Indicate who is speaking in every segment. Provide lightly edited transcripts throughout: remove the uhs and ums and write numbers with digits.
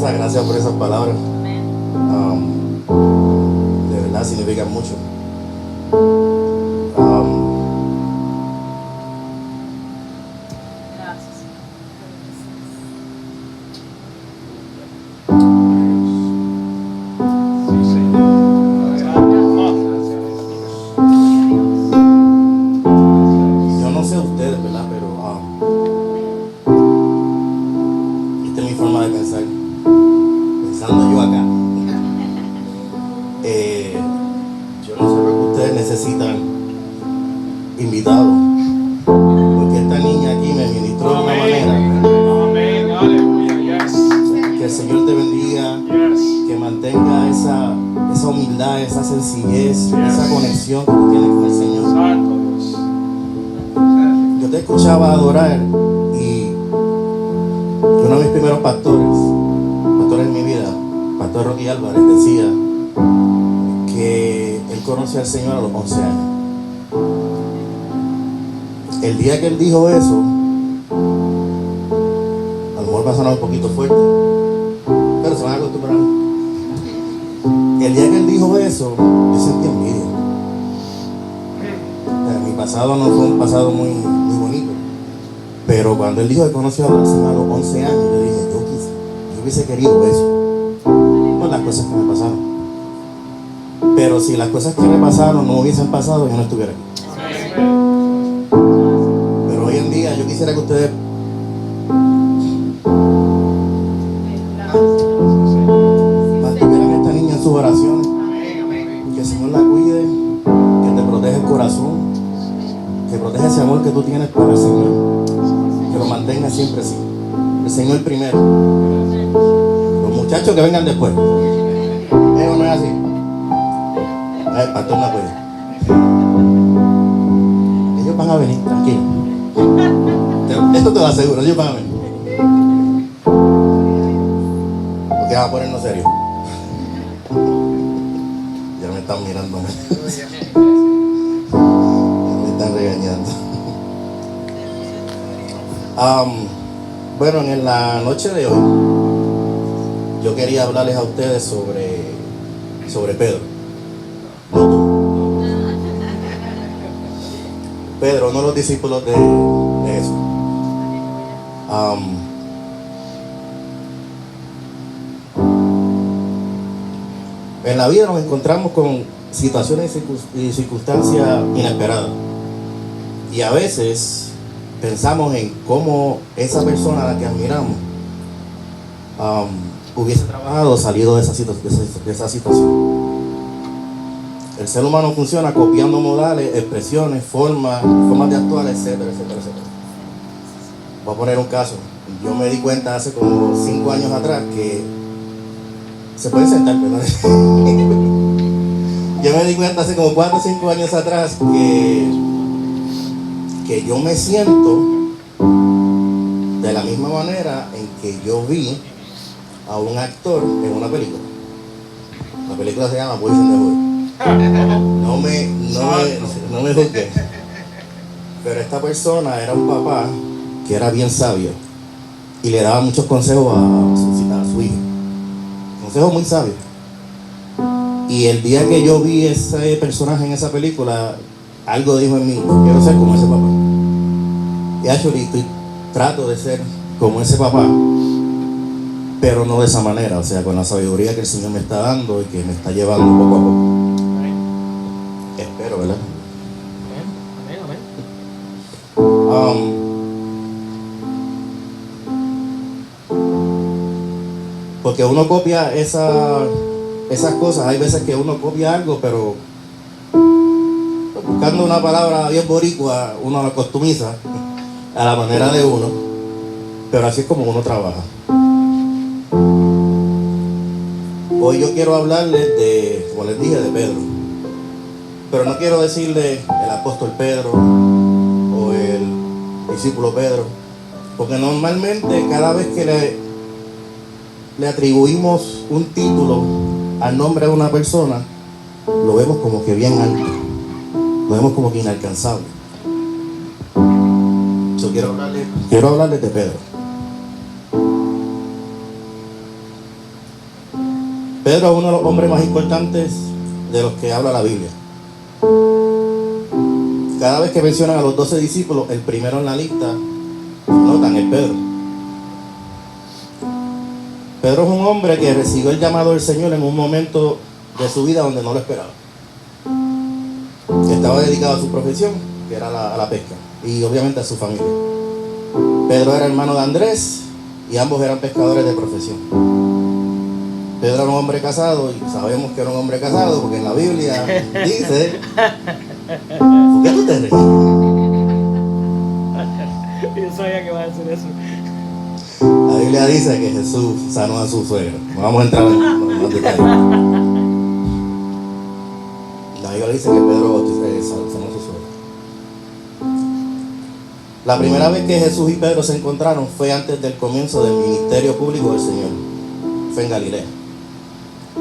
Speaker 1: esposa, gracias por esas palabras. De verdad significan mucho. Yo no sé ustedes, ¿verdad? Pero esta es mi forma de pensar. Pensando yo acá. Yo no sé por qué ustedes necesitan invitados. Porque esta niña aquí me ministró de una manera.
Speaker 2: Amén, aleluya, yes.
Speaker 1: Que el Señor te bendiga.
Speaker 2: Yes.
Speaker 1: Que mantenga esa humildad, esa sencillez, esa conexión que tú tienes con el Señor.
Speaker 2: Santo Dios.
Speaker 1: Yo te escuchaba adorar y uno de mis primeros pastores en mi vida, Pastor Rocky Álvarez, decía que él conoció al Señor a los 11 años. El día que él dijo eso, a lo mejor va a sonar un poquito fuerte, pero se van a acostumbrar. El día que él dijo eso, yo sentí envidia. Mi pasado no fue un pasado muy bonito, pero cuando él dijo que conoció al Señor a los 11 años, yo dije, yo hubiese querido eso. No las cosas que me pasaron, pero si las cosas que me pasaron no hubiesen pasado, yo no estuviera aquí. Pero hoy en día yo quisiera que ustedes mantuvieran a esta niña en sus oraciones, que el Señor la cuide, que te proteja el corazón, que proteja ese amor que tú tienes para el Señor, que lo mantenga siempre así. El Señor primero, los muchachos que vengan después. Eso no es así. El pastor no apoya. Ellos van a venir, tranquilo. Esto te lo aseguro, ellos van a venir. Porque van a ponernos serio. Ya me están mirando. Me están regañando. Bueno, en la noche de hoy yo quería hablarles a ustedes sobre Pedro. No tú. Pedro, no los discípulos de Jesús. En la vida nos encontramos con situaciones y circunstancias inesperadas. Y a veces pensamos en cómo esa persona a la que admiramos hubiese trabajado o salido de esa situación. El ser humano funciona copiando modales, expresiones, formas de actuar, etcétera, etcétera, etcétera. Voy a poner un caso. Yo me di cuenta hace como 5 años atrás que se puede sentar, ¿verdad? Yo me di cuenta hace como 4 o 5 años atrás que yo me siento de la misma manera en que yo vi a un actor en una película. La película se llama Boys in the Hood. No me juzguen. Pero esta persona era un papá que era bien sabio y le daba muchos consejos a su hijo. Consejos muy sabios. Y el día que yo vi ese personaje en esa película, algo dijo en mí: quiero ser como ese papá. Y actually trato de ser como ese papá, pero no de esa manera, o sea, con la sabiduría que el Señor me está dando y que me está llevando poco a poco. Espero, ¿verdad? Porque uno copia esas cosas. Hay veces que uno copia algo, pero buscando una palabra bien boricua, uno la customiza a la manera de uno, pero así es como uno trabaja. Hoy yo quiero hablarles de, como les dije, de Pedro, pero no quiero decirle el apóstol Pedro o el discípulo Pedro, porque normalmente cada vez que le atribuimos un título al nombre de una persona, lo vemos como que bien alto, lo vemos como que inalcanzable. Quiero hablarles de Pedro. Pedro es uno de los hombres más importantes de los que habla la Biblia. Cada vez que mencionan a los 12 discípulos, el primero en la lista, notan, es Pedro. Pedro es un hombre que recibió el llamado del Señor en un momento de su vida donde no lo esperaba. Estaba dedicado a su profesión, que era la pesca, y obviamente a su familia. Pedro era hermano de Andrés y ambos eran pescadores de profesión. Pedro era un hombre casado y sabemos que era un hombre casado porque en la Biblia dice... ¿Por qué tú te ríes?
Speaker 3: Yo sabía que iba a decir eso.
Speaker 1: La Biblia dice que Jesús sanó a su suegra. No vamos a entrar en más detalles. La Biblia dice que Pedro sanó a su suegra. La primera vez que Jesús y Pedro se encontraron fue antes del comienzo del ministerio público del Señor. Fue en Galilea,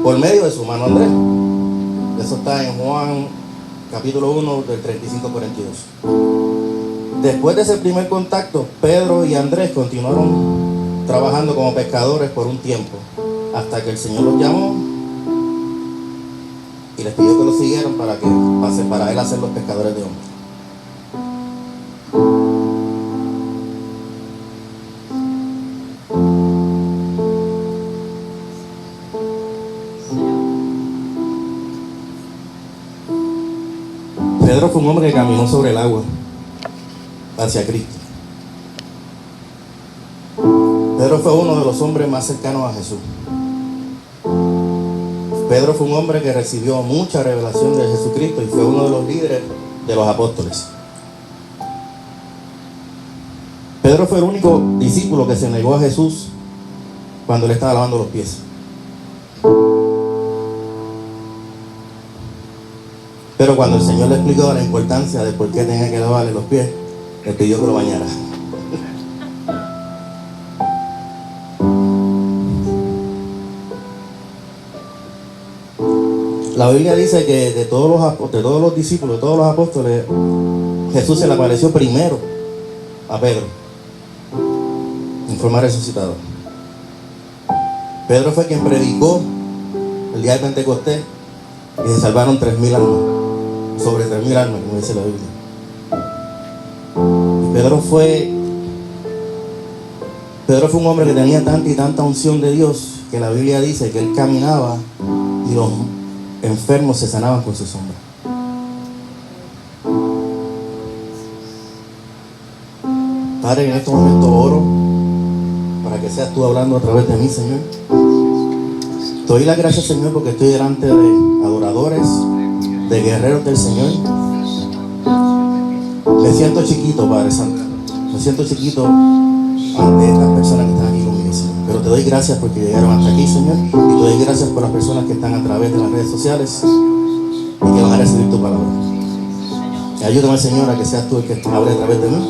Speaker 1: por medio de su hermano Andrés. Eso está en Juan capítulo 1 del 35-42. Después de ese primer contacto, Pedro y Andrés continuaron trabajando como pescadores por un tiempo, hasta que el Señor los llamó y les pidió que los siguieran para él hacer los pescadores de hombres. Pedro fue un hombre que caminó sobre el agua hacia Cristo. Pedro fue uno de los hombres más cercanos a Jesús. Pedro fue un hombre que recibió mucha revelación de Jesucristo y fue uno de los líderes de los apóstoles. Pedro fue el único discípulo que se negó a Jesús cuando le estaba lavando los pies. Pero cuando el Señor le explicó la importancia de por qué tenía que lavarle los pies, le pidió que lo bañara. La Biblia dice que de todos los discípulos, de todos los apóstoles, Jesús se le apareció primero a Pedro en forma resucitada. Pedro fue quien predicó el día de Pentecostés y se salvaron 3,000 almas, sobre 3,000 almas, como dice la Biblia. Y Pedro fue un hombre que tenía tanta y tanta unción de Dios que la Biblia dice que él caminaba y los enfermos se sanaban con su sombra. Padre, en estos momentos oro para que seas tú hablando a través de mí, Señor. Te doy las gracias, Señor, porque estoy delante de adoradores, de guerreros del Señor. Me siento chiquito, Padre Santo. Me siento chiquito ante estas personas que están aquí conmigo, Señor. Pero te doy gracias porque llegaron hasta aquí, Señor. Y te doy gracias por las personas que están a través de las redes sociales y que van a recibir tu palabra. Y ayúdame, Señor, a que seas tú el que hable a través de mí.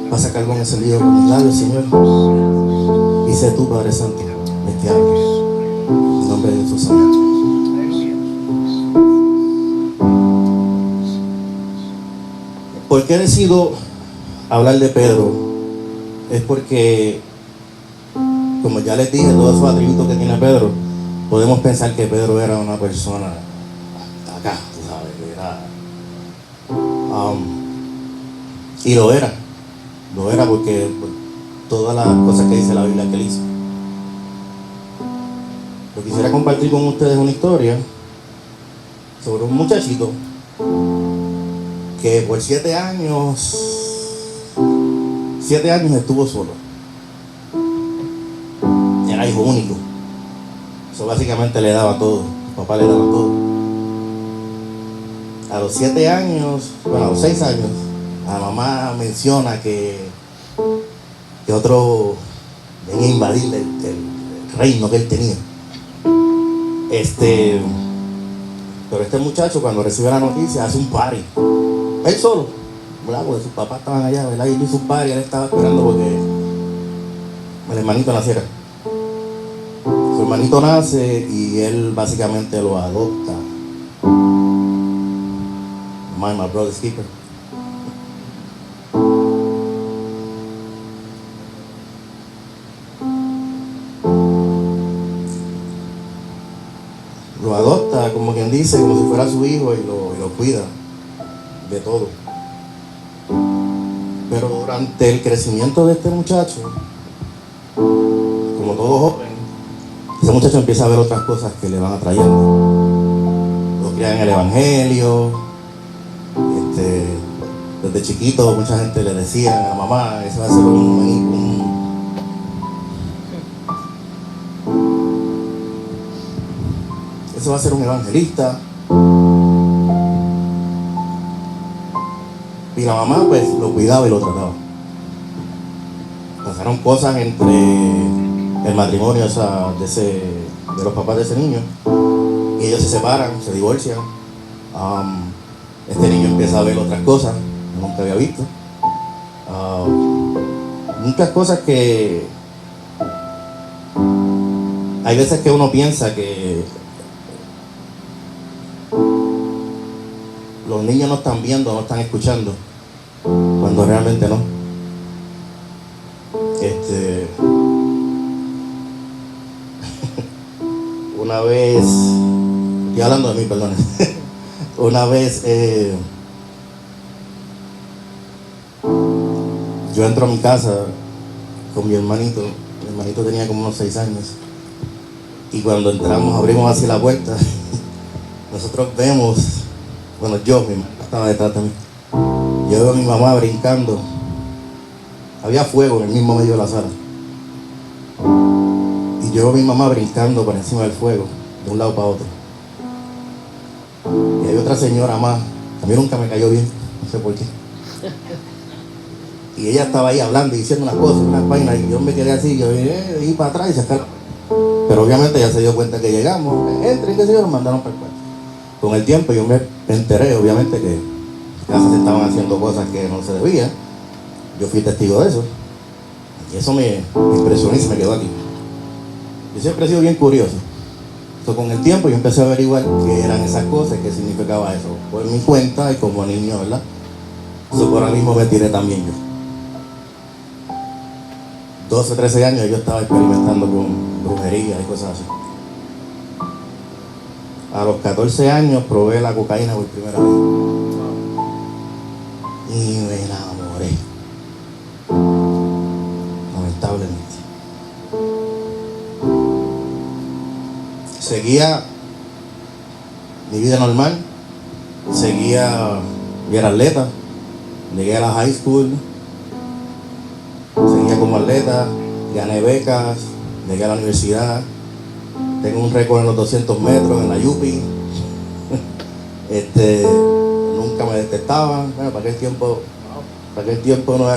Speaker 1: Pasa carbón encendido por mis labios, Señor. Y sé tú, Padre Santo, el que hable. En nombre de Jesús, amén. ¿Por qué decido hablar de Pedro? Es porque, como ya les dije, todos esos atributos que tiene Pedro, podemos pensar que Pedro era una persona acá, tú sabes, que era... y lo era porque por todas las cosas que dice la Biblia que él hizo. Yo quisiera compartir con ustedes una historia sobre un muchachito que por 7 años estuvo solo. Era hijo único. Eso básicamente le daba todo. Su papá le daba todo. A los 7 años, bueno, a los 6 años, la mamá menciona que otro venía a invadir el reino que él tenía. Pero este muchacho, cuando recibe la noticia, hace un party. Él solo, ¿verdad? Porque sus papás estaban allá, ¿verdad? Y él hizo un party, él estaba esperando porque el hermanito naciera. Su hermanito nace y él básicamente lo adopta. My brother's keeper. lo adopta, como quien dice, como si fuera su hijo y lo cuida de todo. Pero durante el crecimiento de este muchacho, como todo joven, ese muchacho empieza a ver otras cosas que le van atrayendo. Lo cría en el evangelio. Desde chiquito mucha gente le decía a la mamá, eso va a ser eso va a ser un evangelista. Y la mamá pues lo cuidaba y lo trataba. Pasaron cosas entre el matrimonio de los papás de ese niño. Y ellos se separan, se divorcian. Este niño empieza a ver otras cosas que nunca había visto. Muchas cosas que hay veces que uno piensa que los niños no están viendo, no están escuchando, cuando realmente no. Una vez, estoy hablando de mí, perdón. Una vez yo entro a mi casa con mi hermanito. Mi hermanito tenía como unos 6 años. Y cuando entramos, abrimos así la puerta. Nosotros vemos, bueno, mi mamá estaba detrás de mí. Yo veo a mi mamá brincando. Había fuego en el mismo medio de la sala. Y yo veo a mi mamá brincando por encima del fuego, de un lado para otro. Y hay otra señora más, a mí nunca me cayó bien, no sé por qué. Y ella estaba ahí hablando y diciendo unas cosas, unas vainas, y yo me quedé así, yo iba para atrás y sacar. Pero obviamente ella se dio cuenta que llegamos, entren, qué sé yo, nos mandaron para el cuarto. Con el tiempo yo me enteré, obviamente, que en casa se estaban haciendo cosas que no se debían. Yo fui testigo de eso. Y eso me impresionó y se me quedó aquí. Yo siempre he sido bien curioso. Entonces, con el tiempo yo empecé a averiguar qué eran esas cosas, qué significaba eso. Por mi cuenta y como niño, ¿verdad? Eso por ahora mismo me tiré también yo. 12, 13 años yo estaba experimentando con brujería y cosas así. A los 14 años probé la cocaína por primera vez. Y me enamoré. Lamentablemente. Seguía mi vida normal. Yo era atleta. Llegué a la high school. Seguía como atleta. Gané becas. Llegué a la universidad. Tengo un récord en los 200 metros en la UPI. Nunca me detectaban. Bueno, para aquel tiempo no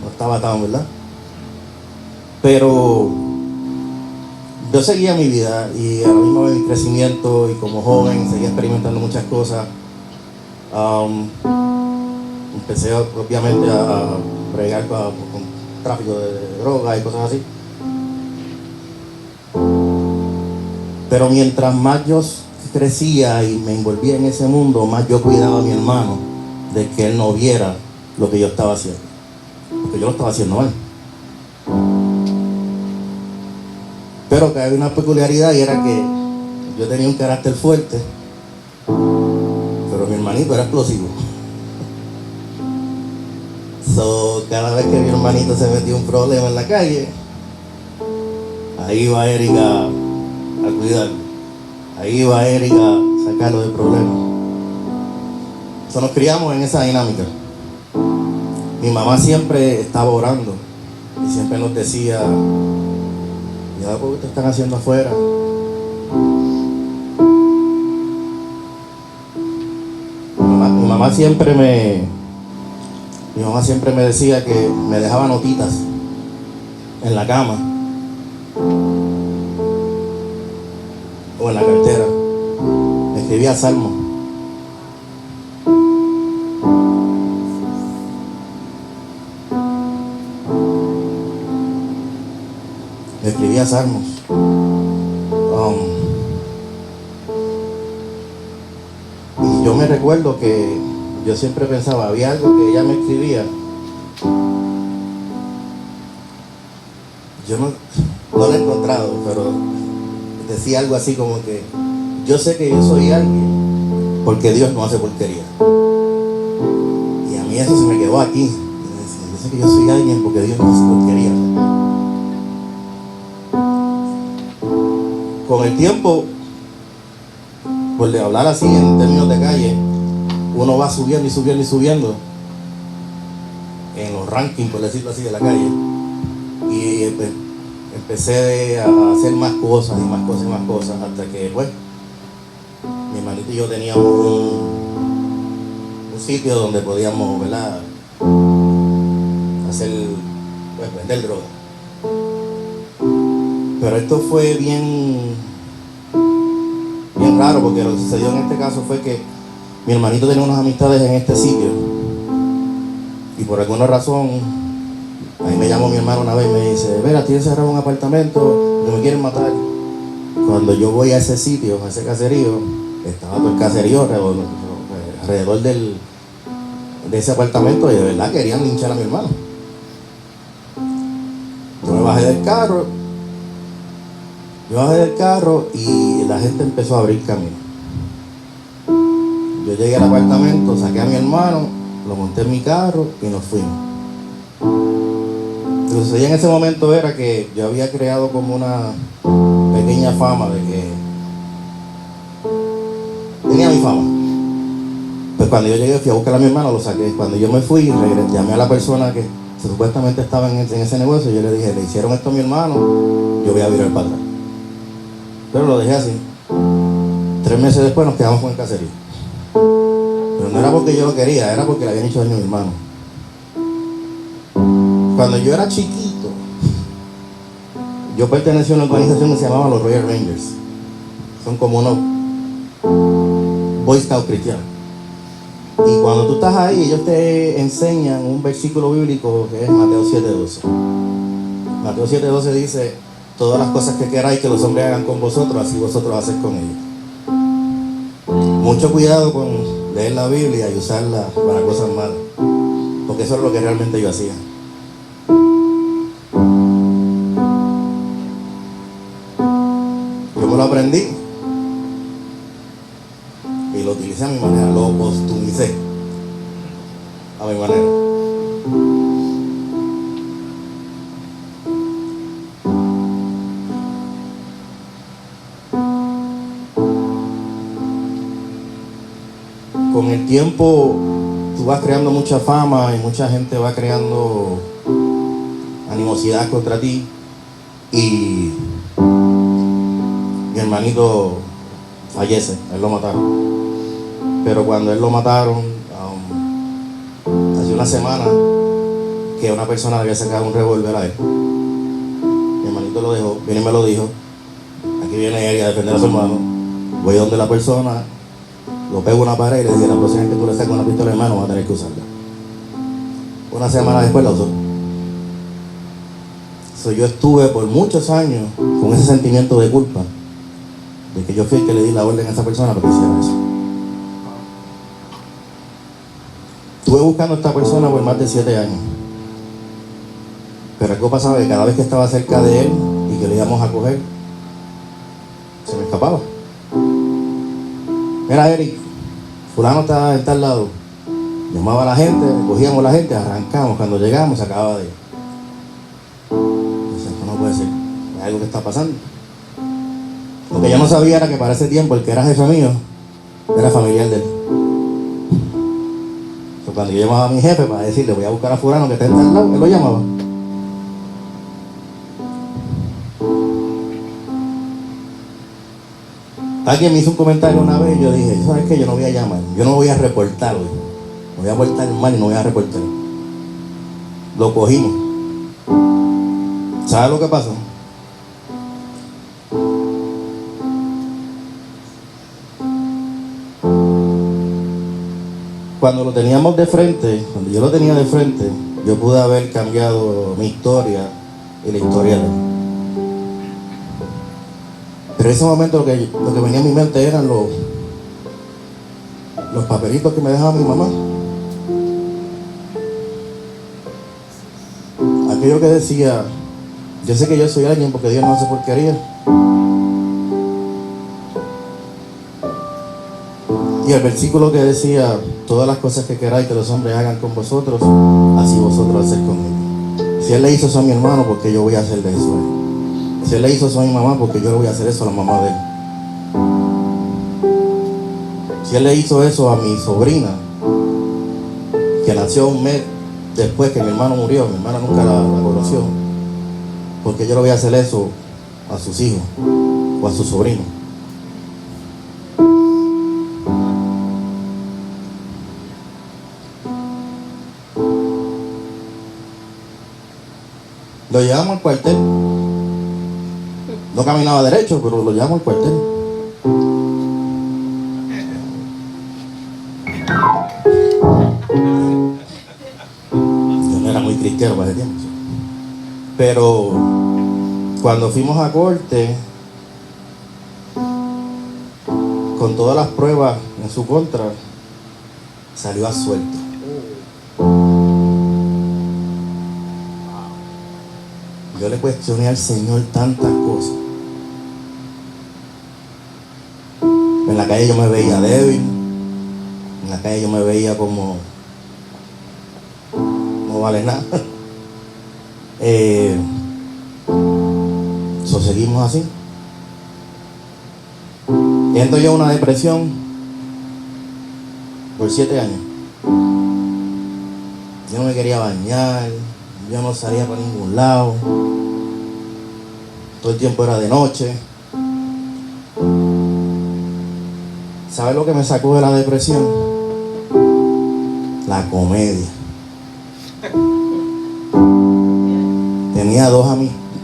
Speaker 1: estaba tan, ¿verdad? Pero yo seguía mi vida y a la misma vez mi crecimiento, y como joven seguía experimentando muchas cosas. Empecé obviamente a bregar con tráfico de drogas y cosas así. Pero mientras más yo crecía y me envolvía en ese mundo, más yo cuidaba a mi hermano de que él no viera lo que yo estaba haciendo, porque yo lo estaba haciendo mal. Pero que había una peculiaridad, y era que yo tenía un carácter fuerte, pero mi hermanito era explosivo. Cada vez que mi hermanito se metía un problema en la calle, ahí iba Erika a cuidarlo. Ahí iba Erika a sacarlo del problema. Nos criamos en esa dinámica. Mi mamá siempre estaba orando y siempre nos decía: mira lo que ustedes están haciendo afuera. Mi mamá siempre me decía que me dejaba notitas en la cama o en la cartera. Me escribía salmos. Me escribía salmos. Y yo me recuerdo que yo siempre pensaba, había algo que ella me escribía. Yo no lo he encontrado, pero decía algo así como que yo sé que yo soy alguien porque Dios no hace porquería. Y a mí eso se me quedó aquí. Yo sé que yo soy alguien porque Dios no hace porquería. Con el tiempo, por de hablar así en términos de calle, uno va subiendo y subiendo y subiendo en los rankings, por decirlo así, de la calle. Y empecé a hacer más cosas y más cosas y más cosas, hasta que pues mi hermanito y yo teníamos un sitio donde podíamos, ¿verdad?, hacer, pues, vender droga. Pero esto fue bien raro, porque lo que sucedió en este caso fue que mi hermanito tenía unas amistades en este sitio y por alguna razón ahí me llamó mi hermano una vez y me dice: mira, estoy encerrado en un apartamento, que me quieren matar. Cuando yo voy a ese sitio, a ese caserío, estaba todo el caserío alrededor de ese apartamento, y de verdad querían linchar a mi hermano. Yo me bajé del carro y la gente empezó a abrir camino. Yo llegué al apartamento, saqué a mi hermano, lo monté en mi carro y nos fuimos. Lo que sucedía en ese momento era que yo había creado como una pequeña fama de que tenía mi fama. Pues cuando yo llegué, fui a buscar a mi hermano, lo saqué. Cuando yo me fui, llamé a la persona que supuestamente estaba en ese negocio. Yo le dije: le hicieron esto a mi hermano, yo voy a virar para atrás. Pero lo dejé así. 3 meses después nos quedamos con el caserío. Pero no era porque yo lo quería, era porque le habían hecho daño a mi hermano. Cuando yo era chiquito, yo pertenecía a una organización que se llamaba los Royal Rangers. Son como unos Boy Scouts cristianos. Y cuando tú estás ahí, ellos te enseñan un versículo bíblico que es Mateo 7:12. Mateo 7:12 dice: todas las cosas que queráis que los hombres hagan con vosotros, así vosotros hacéis con ellos. Mucho cuidado con leer la Biblia y usarla para cosas malas, porque eso es lo que realmente yo hacía. Yo me lo aprendí y lo utilicé a mi manera, lo costumicé a mi manera. Con el tiempo tú vas creando mucha fama y mucha gente va creando animosidad contra ti, y mi hermanito fallece, él lo mataron. Pero cuando él lo mataron, hace una semana que una persona le había sacado un revólver a él. Mi hermanito lo dejó, viene y me lo dijo: aquí viene él a defender a su hermano. Voy donde la persona, lo pego en una pared y le dije: la próxima vez que tú le saques una pistola de mano vas a tener que usarla. Una semana después la usó. Yo estuve por muchos años con ese sentimiento de culpa, de que yo fui el que le di la orden a esa persona para que hiciera eso. Estuve buscando a esta persona por más de 7 años. Pero algo pasaba, que cada vez que estaba cerca de él y que le íbamos a coger, se me escapaba. Mira, Eric, fulano está en tal lado. Llamaba a la gente, cogíamos a la gente, arrancamos. Cuando llegamos se acababa de ir. Entonces, esto no puede ser, hay algo que está pasando. Lo que yo no sabía era que para ese tiempo el que era jefe mío era familiar de él. Entonces, cuando yo llamaba a mi jefe para decirle: voy a buscar a fulano que está en tal lado, él lo llamaba. Alguien me hizo un comentario una vez y yo dije: ¿sabes qué? Yo no voy a llamar, yo no voy a reportar hoy. Me voy a portar mal y no voy a reportar. Lo cogimos. ¿Sabes lo que pasó? Cuando lo teníamos de frente, cuando yo lo tenía de frente, yo pude haber cambiado mi historia y la historia de él. Pero en ese momento lo que venía a mi mente eran los papelitos que me dejaba mi mamá. Aquello que decía: yo sé que yo soy alguien porque Dios no hace porquería. Y el versículo que decía, todas las cosas que queráis que los hombres hagan con vosotros, así vosotros haced con ellos. Si él le hizo eso a mi hermano, ¿por qué yo voy a hacerle eso a él? Si él le hizo eso a mi mamá, ¿por qué yo le voy a hacer eso a la mamá de él? Si él le hizo eso a mi sobrina, que nació un mes después que mi hermano murió, mi hermana nunca la conoció, ¿por qué yo le voy a hacer eso a sus hijos o a sus sobrinos? Lo llevamos al cuartel. No caminaba derecho, pero lo llevamos al cuartel. Yo no era muy cristiano para ese tiempo. Pero cuando fuimos a corte, con todas las pruebas en su contra, salió absuelto. Yo le cuestioné al Señor tantas cosas. En la calle yo me veía débil. En la calle yo me veía como no vale nada. Seguimos así. Entro yo en una depresión por 7 años. Yo no me quería bañar. Yo no salía para ningún lado. Todo el tiempo era de noche. ¿Sabes lo que me sacó de la depresión? La comedia.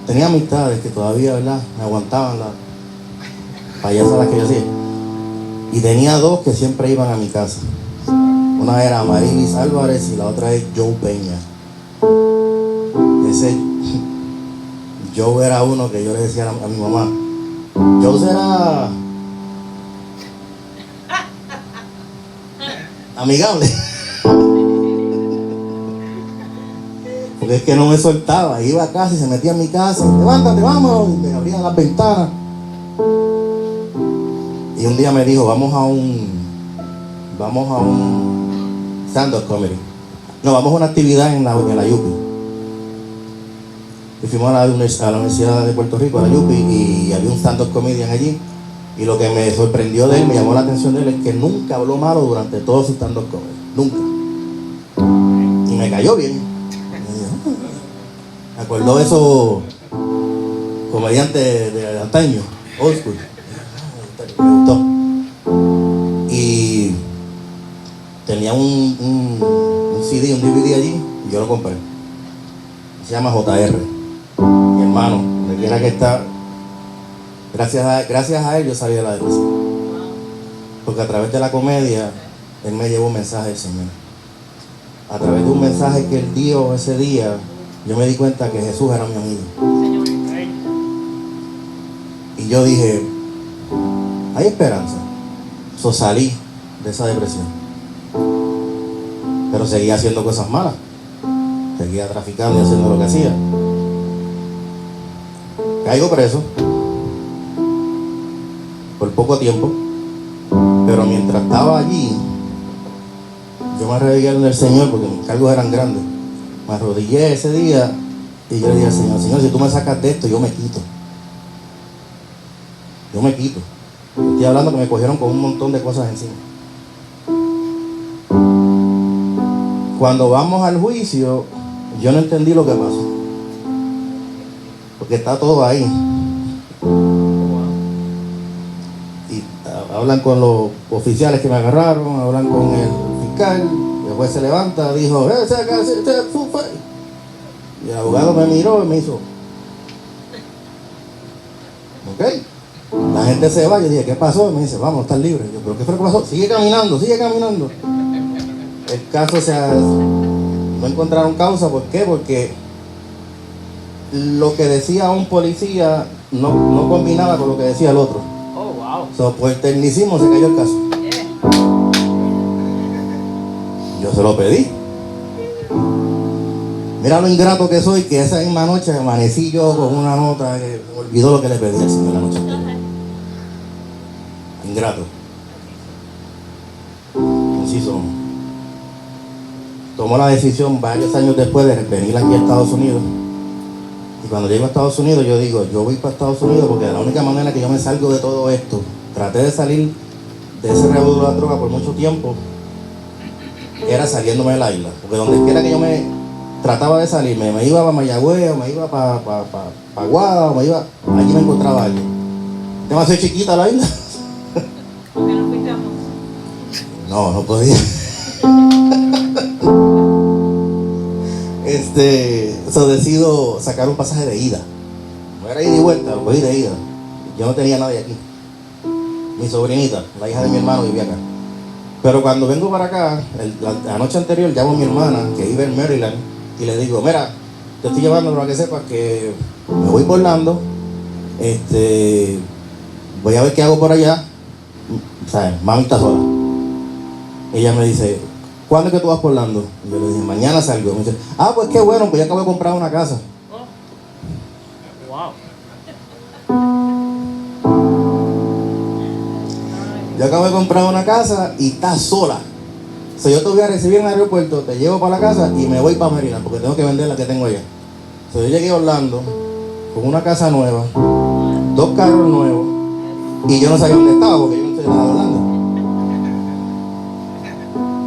Speaker 1: Tenía amistades que todavía, ¿verdad?, me aguantaban las payasadas que yo hacía. Y tenía 2 que siempre iban a mi casa. Una era Marilis Álvarez y la otra es Joe Peña. Ese Joe era uno que yo le decía a mi mamá, Joe será amigable. Porque es que no me soltaba, iba a casa y se metía en mi casa, levántate, vamos, y me abrían las ventanas. Y un día me dijo, vamos a un stand-up comedy. No, vamos a una actividad en la Yupi. Y fuimos a la Universidad de Puerto Rico, a la Yupi, y había un stand-up comedian allí. Y lo que me sorprendió de él, me llamó la atención de él, es que nunca habló malo durante todo su stand-up comedy. Nunca. Y me cayó bien. Me acordó de esos comediantes de antaño, old school. Me gustó. Y tenía un CD, un DVD allí, y yo lo compré. Se llama JR. Mi hermano, donde quiera que está, gracias a él yo salí de la depresión. Porque a través de la comedia, él me llevó un mensaje del Señor. A través de un mensaje que él dio ese día, yo me di cuenta que Jesús era mi amigo. Y yo dije, hay esperanza. So salí de esa depresión. Pero seguía haciendo cosas malas. Seguía traficando y haciendo lo que hacía. Caigo preso por poco tiempo, pero mientras estaba allí, yo me arrodillé en el Señor porque mis cargos eran grandes. Me arrodillé ese día y yo le dije al Señor, Señor, si tú me sacas de esto, yo me quito. Yo me quito. Estoy hablando que me cogieron con un montón de cosas encima. Cuando vamos al juicio, yo no entendí lo que pasó. Porque está todo ahí. Y hablan con los oficiales que me agarraron, hablan con el fiscal, después se levanta, dijo, y el abogado me miró y me hizo, ok. La gente se va, yo dije, ¿qué pasó? Y me dice, vamos, estás libre. Yo, ¿pero qué fue lo que pasó? Sigue caminando. El caso no encontraron causa. ¿Por qué? Porque lo que decía un policía no combinaba con lo que decía el otro.
Speaker 3: Oh, wow.
Speaker 1: So, por el tecnicismo se cayó el caso. Yo se lo pedí. Mira lo ingrato que soy, que esa misma noche amanecí yo con una nota que me olvidó lo que le pedí al Señor la noche anterior. Ingrato. así somos. Tomo la decisión varios años después de venir aquí a Estados Unidos. Y cuando llego a Estados Unidos, yo digo, yo voy para Estados Unidos porque la única manera que yo me salgo de todo esto, traté de salir de ese revuelo de la droga por mucho tiempo, era saliéndome de la isla. Porque donde quiera que yo me trataba de salir, me iba para Mayagüez, o me iba para Aguada, o me iba, allí me encontraba alguien. Demasiado chiquita la isla.
Speaker 4: ¿Por qué no fuiste a Monza?
Speaker 1: No podía. Decido sacar un pasaje de ida. No era ida y vuelta, lo cogí de ida. Yo no tenía nadie aquí. Mi sobrinita, la hija de mi hermano, vivía acá. Pero cuando vengo para acá, la noche anterior llamo a mi hermana, que vive en Maryland, y le digo, mira, te estoy llevando para que sepas que me voy por Orlando, voy a ver qué hago por allá. ¿Sabes? Mami está sola. Ella me dice, ¿cuándo es que tú vas por Orlando? Y yo le dije, mañana salgo. Me dice, pues qué bueno, pues ya acabo de comprar una casa.
Speaker 3: Wow.
Speaker 1: Yo acabo de comprar una casa y está sola. So, yo te voy a recibir en el aeropuerto, te llevo para la casa y me voy para Maryland porque tengo que vender la que tengo allá. So, yo llegué a Orlando con una casa nueva, 2 carros nuevos y yo no sabía dónde estaba porque yo no estoy nada de Orlando.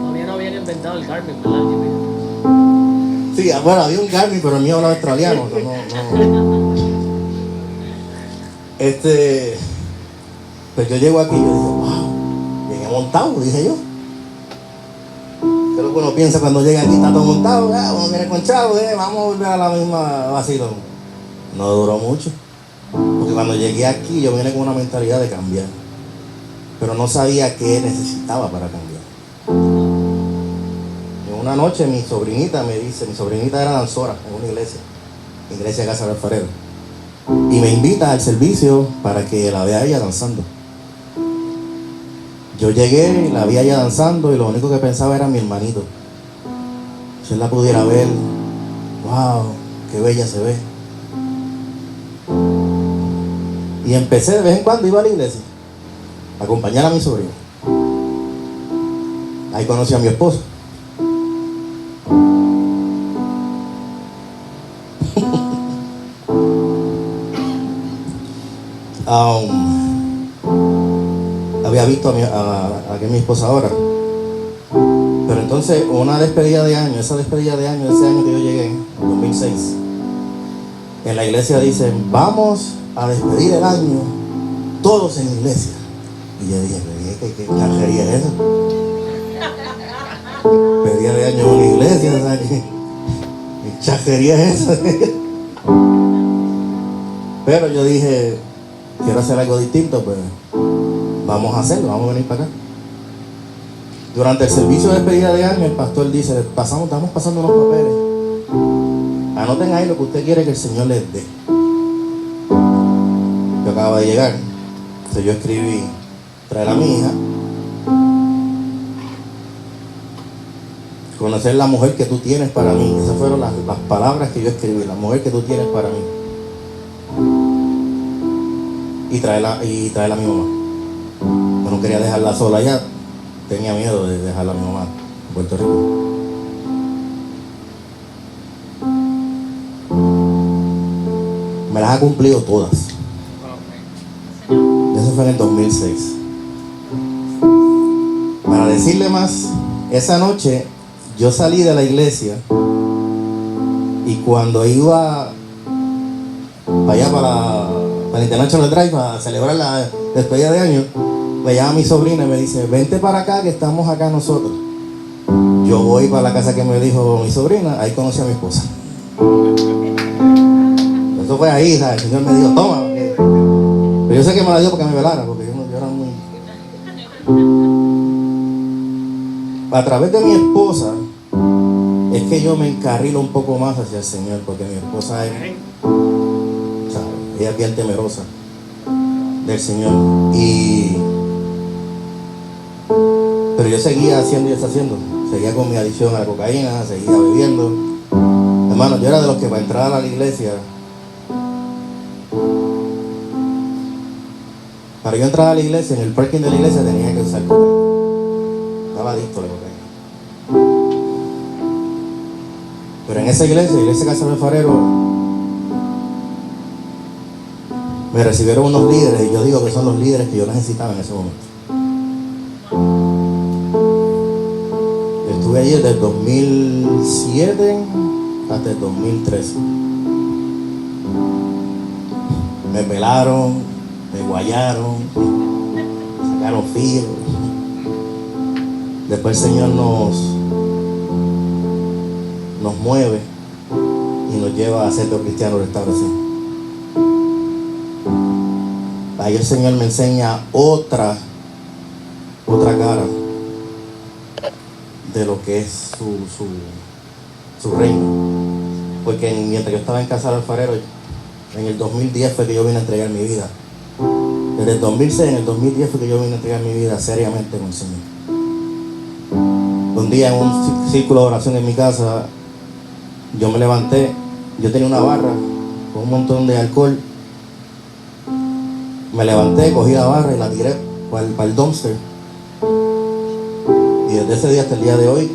Speaker 3: Todavía no habían inventado el Garmin, ¿verdad?
Speaker 1: Sí, bueno, había un Garmin, pero el mío hablaba australiano. No. Pues yo llego aquí y yo dije, wow, llegué montado, dije yo. ¿Qué es lo que uno piensa cuando llega aquí? Está todo montado, uno viene con chavo, vamos a volver a la misma vacilón. No duró mucho, porque cuando llegué aquí yo vine con una mentalidad de cambiar, pero no sabía qué necesitaba para cambiar. En una noche mi sobrinita era danzora en una iglesia de Casa del Alfarero, y me invita al servicio para que la vea ella danzando. Yo llegué, la vi a ella danzando y lo único que pensaba era mi hermanito. Si él la pudiera ver, wow, qué bella se ve. Y empecé de vez en cuando, iba a la iglesia a acompañar a mi sobrino. Ahí conocí a mi esposo. Había visto a que es mi esposa ahora. Pero entonces, una despedida de año, ese año que yo llegué, en 2006, en la iglesia dicen, vamos a despedir el año todos en la iglesia. Y yo dije, ¿qué cajería es eso? Despedida de año en una iglesia, o sea, ¿qué chajería es esa? Pero yo dije, quiero hacer algo distinto, pues vamos a hacerlo, vamos a venir para acá. Durante el servicio de despedida de año, el pastor dice, estamos pasando unos papeles. Anoten ahí lo que usted quiere que el Señor les dé. Yo acabo de llegar, entonces yo escribí, traer a mi hija, conocer la mujer que tú tienes para mí. Esas fueron las palabras que yo escribí, la mujer que tú tienes para mí. Y traerla a mi mamá. Yo no quería dejarla sola allá, tenía miedo de dejarla a mi mamá en Puerto Rico. Me las ha cumplido todas. Eso fue en el 2006. Para decirle más, esa noche yo salí de la iglesia y cuando iba para allá, para el International Drive, a celebrar la despedida de año, me llama mi sobrina y me dice, vente para acá que estamos acá nosotros. Yo voy para la casa que me dijo mi sobrina, ahí conocí a mi esposa. Eso fue ahí, ¿sabes? El Señor me dijo, toma. Pero yo sé que me la dio porque me velara, porque yo era muy... A través de mi esposa es que yo me encarrilo un poco más hacia el Señor, porque mi esposa es, ¿sabes? Ella es bien temerosa del Señor. Pero yo seguía haciendo y deshaciendo. Seguía con mi adicción a la cocaína, seguía bebiendo. Hermano, yo era de los que para entrar a la iglesia, para yo entrar a la iglesia, en el parking de la iglesia tenía que usar cocaína. estaba adicto a la cocaína. Pero en esa iglesia Casa del Alfarero, me recibieron unos líderes, y yo digo que son los líderes que yo necesitaba en ese momento. Estuve allí desde el 2007 hasta el 2013. Me pelaron, me guayaron, sacaron filo. Después el Señor nos mueve y nos lleva a Centro Cristiano Restauración. Ahí el Señor me enseña otra cara de lo que es su reino. Porque mientras yo estaba en Casa del Alfarero, en el 2010 fue que yo vine a entregar mi vida. Desde el 2006, en el 2010 fue que yo vine a entregar mi vida seriamente con el Señor. Un día en un círculo de oración en mi casa, yo me levanté, yo tenía una barra con un montón de alcohol. Me levanté, cogí la barra y la tiré para el dumpster. Y desde ese día hasta el día de hoy,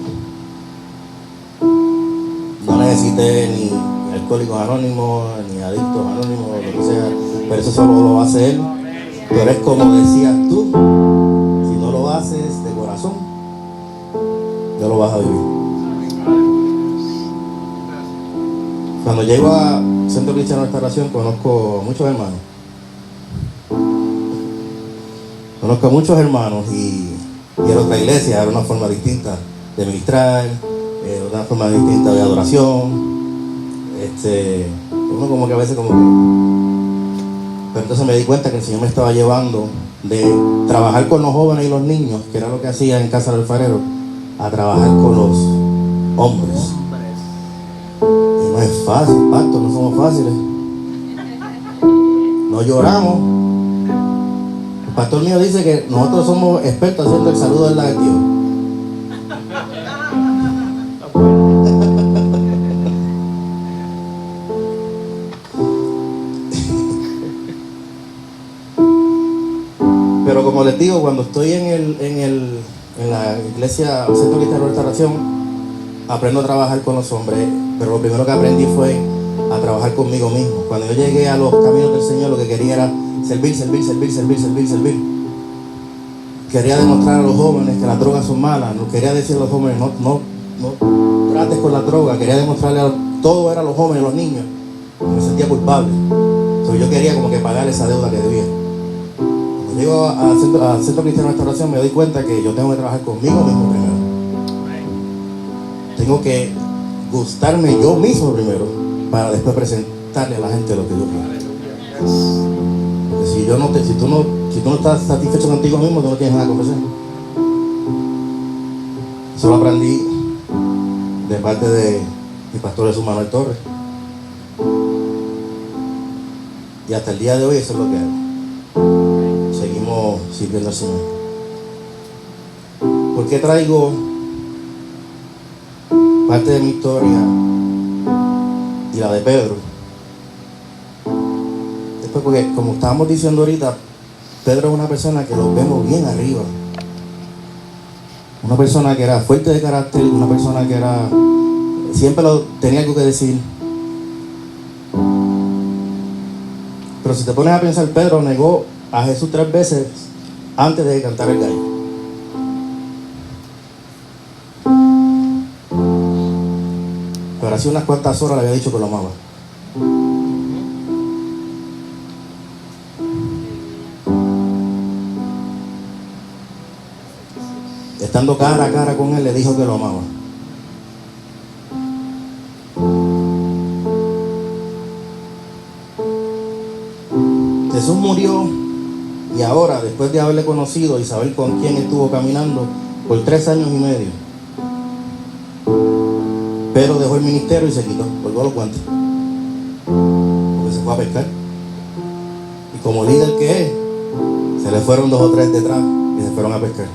Speaker 1: no necesité ni alcohólicos anónimos, ni adictos anónimos, lo que sea. Pero eso solo lo hace Él. Pero es como decías tú, si no lo haces de corazón, ya lo vas a vivir. Cuando llego a Centro Cristiano Restauración, conozco a muchos hermanos. Conozco a muchos hermanos y era otra iglesia, era una forma distinta de ministrar, una forma distinta de adoración. Uno como que a veces como que... Pero entonces me di cuenta que el Señor me estaba llevando de trabajar con los jóvenes y los niños, que era lo que hacía en Casa del Alfarero, a trabajar con los hombres. Y no es fácil, pastor, no somos fáciles. No lloramos. El pastor mío dice que nosotros somos expertos haciendo el saludo del lagartijo. Pero como les digo, cuando estoy en la iglesia Centro Cristiano de Restauración, aprendo a trabajar con los hombres, pero lo primero que aprendí fue a trabajar conmigo mismo. Cuando yo llegué a los caminos del Señor, lo que quería era servir. Quería demostrar a los jóvenes que las drogas son malas. No quería decir a los jóvenes, no trates con la droga. Quería demostrarle todo era a los jóvenes, a los niños. Me sentía culpable. Entonces yo quería como que pagar esa deuda que debía. Cuando llego a Centro Cristiano de Restauración, me doy cuenta que yo tengo que trabajar conmigo mismo primero. Tengo que gustarme yo mismo primero para después presentarle a la gente lo que yo quiero. Porque si tú no estás satisfecho contigo mismo, tú no tienes nada que ofrecer. Eso lo aprendí de parte de mi pastor Jesús Manuel Torres. Y hasta el día de hoy eso es lo que hago. Seguimos sirviendo al Señor. ¿Por qué traigo parte de mi historia y la de Pedro? Después, porque como estábamos diciendo ahorita, Pedro es una persona que lo vemos bien arriba. Una persona que era fuerte de carácter, una persona que era siempre tenía algo que decir. Pero si te pones a pensar, Pedro negó a Jesús 3 veces antes de cantar el gallo. Pero hace unas cuantas horas le había dicho que lo amaba. Estando cara a cara con él, le dijo que lo amaba. Jesús murió y ahora, después de haberle conocido y saber con quién estuvo caminando por 3 años y medio, Pedro dejó el ministerio y se quitó, colgó los guantes, porque se fue a pescar. Y como líder que es, se le fueron 2 o 3 detrás y se fueron a pescar.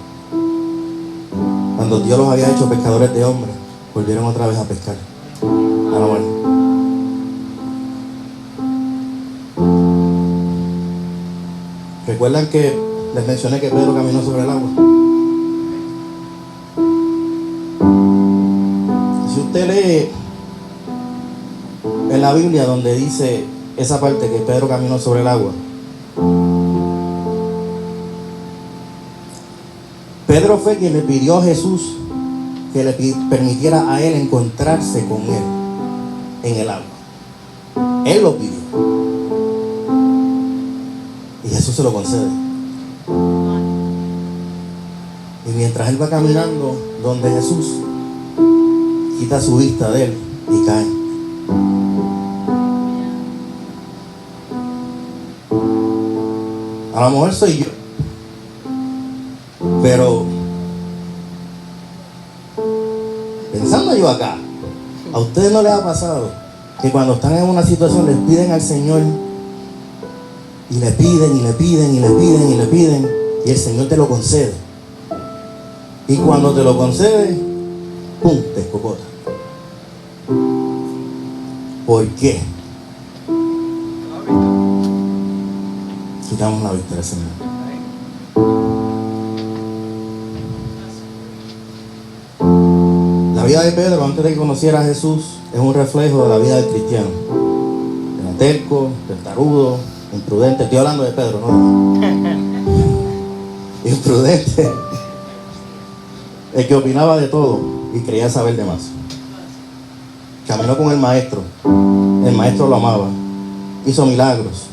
Speaker 1: Cuando Dios los había hecho pescadores de hombres, volvieron otra vez a pescar. A la muerte. ¿Recuerdan que les mencioné que Pedro caminó sobre el agua? usted lee en la Biblia donde dice esa parte que Pedro caminó sobre el agua, Pedro fue quien le pidió a Jesús que le permitiera a él encontrarse con él en el agua. Él lo pidió y Jesús se lo concede. Y mientras él va caminando donde Jesús, quita su vista de él y cae. A lo mejor soy yo, pero pensando yo acá, ¿a ustedes no les ha pasado que cuando están en una situación les piden al Señor y le piden y le piden y le piden y le piden y el Señor te lo concede? Y cuando te lo concede, ¡pum!, te escopota. ¿Por qué? Quitamos la vista del Señor. La vida de Pedro antes de que conociera a Jesús es un reflejo de la vida del cristiano. Era terco, testarudo, imprudente. Estoy hablando de Pedro, ¿no? Imprudente. El que opinaba de todo y creía saber de más. Caminó con el maestro lo amaba, hizo milagros,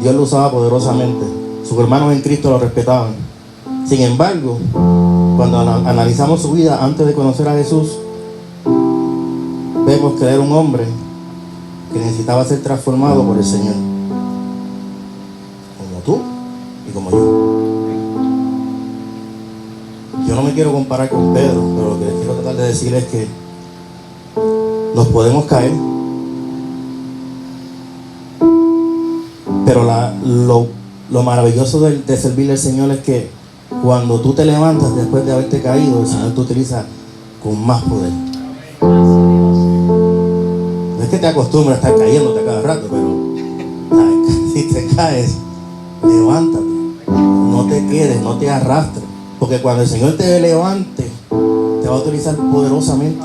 Speaker 1: Dios lo usaba poderosamente, sus hermanos en Cristo lo respetaban. Sin embargo, cuando analizamos su vida antes de conocer a Jesús, vemos que era un hombre que necesitaba ser transformado por el Señor, como tú y como yo. Yo no me quiero comparar con Pedro, pero lo que les quiero tratar de decir es que nos podemos caer, pero lo maravilloso de servirle al Señor es que cuando tú te levantas después de haberte caído, el Señor te utiliza con más poder. No es que te acostumbres a estar cayéndote a cada rato, pero si te caes, levántate, no te quedes, no te arrastres, porque cuando el Señor te levante, te va a utilizar poderosamente.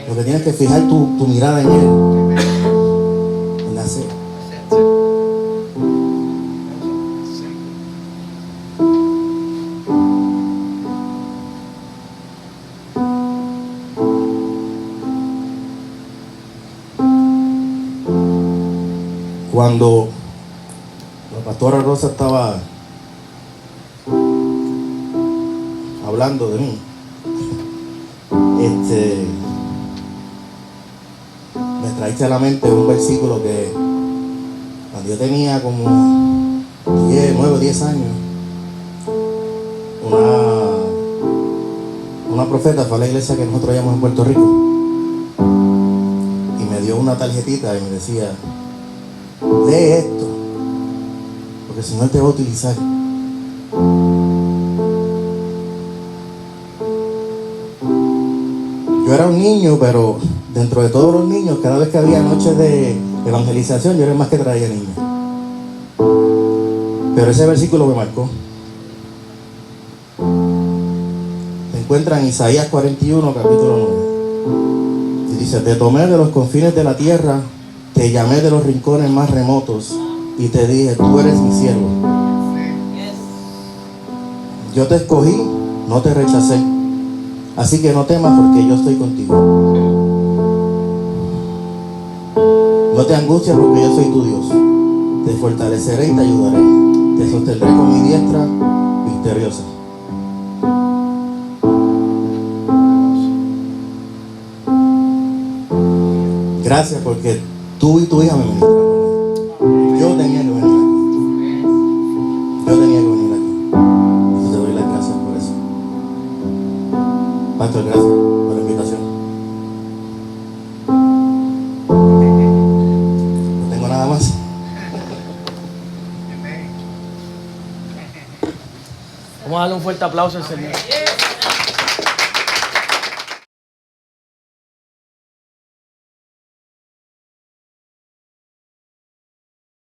Speaker 1: Lo que tienes que fijar tu mirada en Él, en la fe. Cuando la pastora Rosa estaba hablando de mí, me traíste a la mente un versículo que cuando yo tenía como 9 o 10 años, una profeta fue a la iglesia que nosotros llamamos en Puerto Rico y me dio una tarjetita y me decía: lee esto, porque el Señor te va a utilizar. Yo era un niño, pero dentro de todos los niños, cada vez que había noches de evangelización, yo era el más que traía niños. Pero ese versículo me marcó. Se encuentra en Isaías 41, capítulo 9. Y dice: te tomé de los confines de la tierra, te llamé de los rincones más remotos y te dije: tú eres mi siervo. Yo te escogí, no te rechacé. Así que no temas, porque yo estoy contigo. No te angusties, porque yo soy tu Dios. Te fortaleceré y te ayudaré. Te sostendré con mi diestra victoriosa. Gracias, porque tú y tu hija me ministraron. Yo tenía que venir aquí. Yo tenía que venir aquí. Y te doy las gracias por eso. Pastor, gracias por la invitación. No tengo nada más.
Speaker 3: Vamos a darle un fuerte aplauso al Señor.